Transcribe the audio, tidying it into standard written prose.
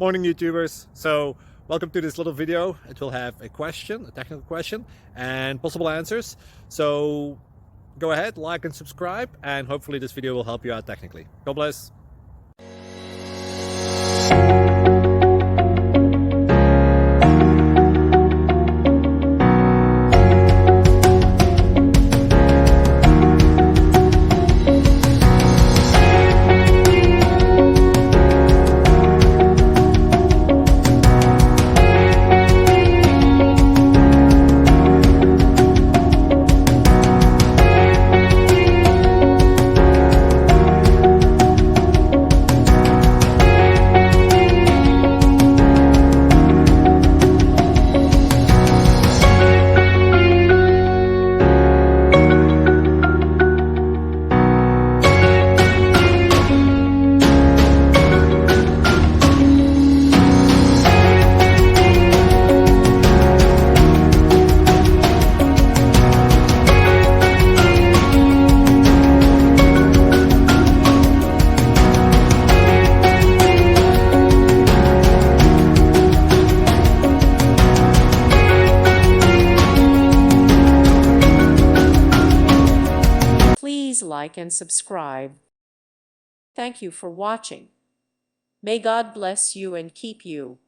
Morning YouTubers. So welcome to this little video. It will have a question, a technical question, and possible answers. So go ahead, like and subscribe, and hopefully this video will help you out technically. God bless. Please like and subscribe. Thank you for watching. May God bless you and keep you.